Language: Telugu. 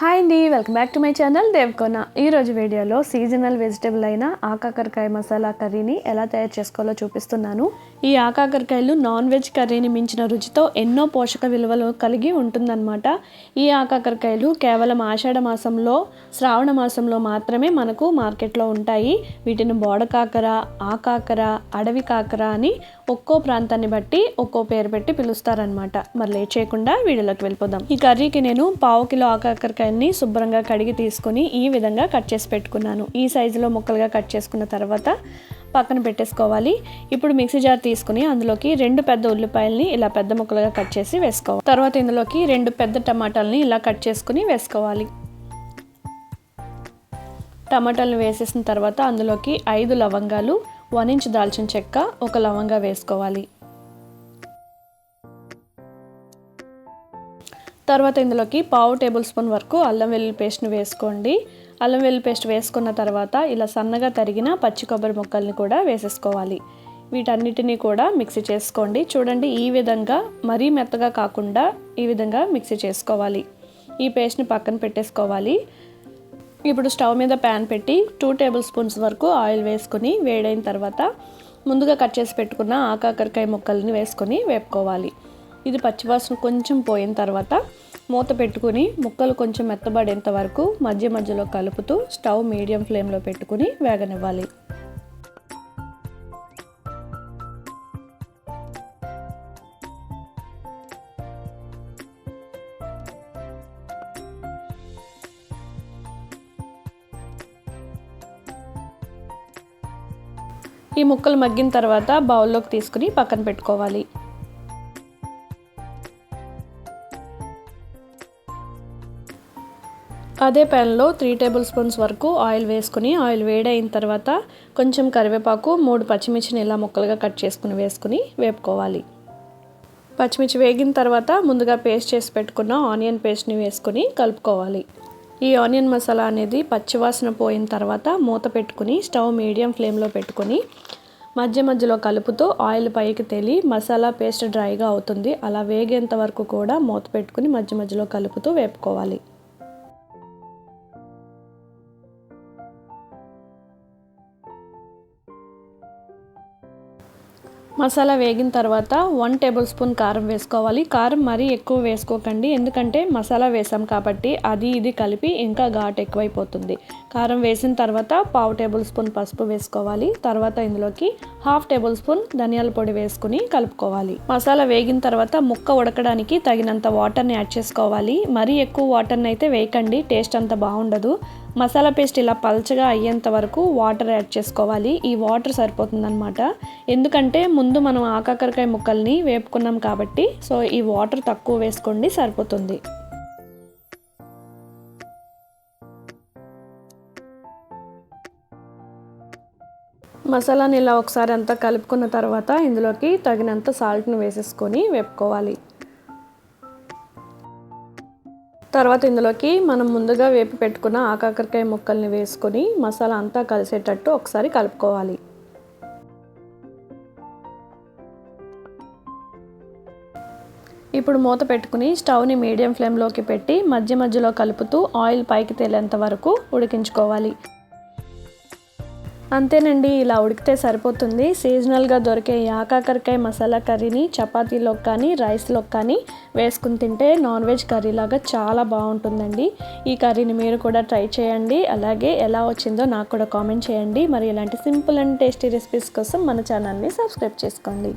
హాయ్ అండి, welcome back to my channel Devakona. ఈరోజు వీడియోలో సీజనల్ వెజిటేబుల్ అయిన ఆకాకరకాయ మసాలా కర్రీని ఎలా తయారు చేసుకోవాలో చూపిస్తున్నాను. ఈ ఆకాకరకాయలు నాన్ వెజ్ కర్రీని మించిన రుచితో ఎన్నో పోషక విలువలు కలిగి ఉంటుందన్నమాట. ఈ ఆకాకరకాయలు కేవలం ఆషాఢ మాసంలో, శ్రావణ మాసంలో మాత్రమే మనకు మార్కెట్లో ఉంటాయి. వీటిని బోడకాకర, ఆకాకర, అడవి కాకర అని ఒక్కో ప్రాంతాన్ని బట్టి ఒక్కో పేరు పెట్టి పిలుస్తారనమాట. మరి లేట్ చేయకుండా వీడియోలోకి వెళ్ళిపోదాం. ఈ కర్రీకి నేను 1/2 కిలో ఆకాకరకాయల్ని శుభ్రంగా కడిగి తీసుకొని ఈ విధంగా కట్ చేసి పెట్టుకున్నాను. ఈ సైజులో ముక్కలుగా కట్ చేసుకున్న తర్వాత పక్కన పెట్టేసుకోవాలి. ఇప్పుడు మిక్సీ జార్ తీసుకుని అందులోకి 2 పెద్ద ఉల్లిపాయల్ని ఇలా పెద్ద ముక్కలుగా కట్ చేసి వేసుకోవాలి. తర్వాత ఇందులోకి 2 పెద్ద టమాటాలని ఇలా కట్ చేసుకుని వేసుకోవాలి. టమాటాలను వేసేసిన తర్వాత అందులోకి 5 లవంగాలు, 1 ఇంచ్ దాల్చిన చెక్క, 1 లవంగా వేసుకోవాలి. తర్వాత ఇందులోకి 1/2 టేబుల్ స్పూన్ వరకు అల్లం వెల్లుల్లి పేస్ట్ని వేసుకోండి. అల్లం వెల్లుల్లి పేస్ట్ వేసుకున్న తర్వాత ఇలా సన్నగా తరిగిన పచ్చి కొబ్బరి ముక్కల్ని కూడా వేసేసుకోవాలి. వీటన్నిటిని కూడా మిక్సీ చేసుకోండి. చూడండి, ఈ విధంగా మరీ మెత్తగా కాకుండా ఈ విధంగా మిక్సీ చేసుకోవాలి. ఈ పేస్ట్ని పక్కన పెట్టేసుకోవాలి. ఇప్పుడు స్టవ్ మీద ప్యాన్ పెట్టి 2 టేబుల్ స్పూన్స్ వరకు ఆయిల్ వేసుకొని వేడైన తర్వాత ముందుగా కట్ చేసి పెట్టుకున్న ఆకాకరకాయ ముక్కల్ని వేసుకొని వేపుకోవాలి. ఇది పచ్చివాసన కొంచెం పోయిన తర్వాత మూత పెట్టుకుని ముక్కలు కొంచెం మెత్తబడేంత వరకు మధ్య మధ్యలో కలుపుతూ స్టవ్ మీడియం ఫ్లేమ్లో పెట్టుకుని వేగనివ్వాలి. ఈ ముక్కలు మగ్గిన తర్వాత బౌల్లోకి తీసుకుని పక్కన పెట్టుకోవాలి. అదే ప్యాన్లో 3 టేబుల్ స్పూన్స్ వరకు ఆయిల్ వేసుకుని ఆయిల్ వేడైన తర్వాత కొంచెం కరివేపాకు, 3 పచ్చిమిర్చిని ఇలా ముక్కలుగా కట్ చేసుకుని వేసుకుని వేపుకోవాలి. పచ్చిమిర్చి వేగిన తర్వాత ముందుగా పేస్ట్ చేసి పెట్టుకున్న ఆనియన్ పేస్ట్ని వేసుకుని కలుపుకోవాలి. ఈ ఆనియన్ మసాలా అనేది పచ్చివాసన పోయిన తర్వాత మూత పెట్టుకుని స్టవ్ మీడియం ఫ్లేమ్లో పెట్టుకొని మధ్య మధ్యలో కలుపుతూ ఆయిల్ పైకి తేలి మసాలా పేస్ట్ డ్రైగా అవుతుంది. అలా వేగేంత వరకు కూడా మూత పెట్టుకుని మధ్య మధ్యలో కలుపుతూ వేపుకోవాలి. మసాలా వేగిన తర్వాత 1 టేబుల్ స్పూన్ కారం వేసుకోవాలి. కారం మరీ ఎక్కువ వేసుకోకండి, ఎందుకంటే మసాలా వేసాం కాబట్టి అది ఇది కలిపి ఇంకా ఘాటు ఎక్కువైపోతుంది. కారం వేసిన తర్వాత 1/2 టేబుల్ స్పూన్ పసుపు వేసుకోవాలి. తర్వాత ఇందులోకి 1/2 టేబుల్ స్పూన్ ధనియాల పొడి వేసుకుని కలుపుకోవాలి. మసాలా వేగిన తర్వాత ముక్క ఉడకడానికి తగినంత వాటర్ని యాడ్ చేసుకోవాలి. మరీ ఎక్కువ వాటర్ని అయితే వేయకండి, టేస్ట్ అంత బాగుండదు. మసాలా పేస్ట్ ఇలా పల్చగా అయ్యేంత వరకు వాటర్ యాడ్ చేసుకోవాలి. ఈ వాటర్ సరిపోతుందన్నమాట, ఎందుకంటే ముందు మనం ఆకాకరకాయ ముక్కల్ని వేపుకున్నాం కాబట్టి. సో ఈ వాటర్ తక్కువ వేసుకోండి, సరిపోతుంది. మసాలాని ఇలా ఒకసారి అంతా కలుపుకున్న తర్వాత ఇందులోకి తగినంత సాల్ట్ని వేసేసుకొని వేపుకోవాలి. తర్వాత ఇందులోకి మనం ముందుగా వేపి పెట్టుకున్న ఆకాకరకాయ ముక్కల్ని వేసుకొని మసాలా అంతా కలిసేటట్టు ఒకసారి కలుపుకోవాలి. ఇప్పుడు మూత పెట్టుకుని స్టవ్ని మీడియం ఫ్లేమ్లోకి పెట్టి మధ్య మధ్యలో కలుపుతూ ఆయిల్ పైకి తేలేంత వరకు ఉడికించుకోవాలి. అంతేనండి, ఇలా ఉడికితే సరిపోతుంది. సీజనల్గా దొరికే ఈ ఆకాకరకాయ మసాలా కర్రీని చపాతీలోకి కానీ రైస్లోకి కానీ వేసుకుని తింటే నాన్ వెజ్ కర్రీ లాగా చాలా బాగుంటుందండి. ఈ కర్రీని మీరు కూడా ట్రై చేయండి. అలాగే ఎలా వచ్చిందో నాకు కూడా కామెంట్ చేయండి. మరి ఇలాంటి సింపుల్ అండ్ టేస్టీ రెసిపీస్ కోసం మన ఛానల్ని సబ్స్క్రైబ్ చేసుకోండి.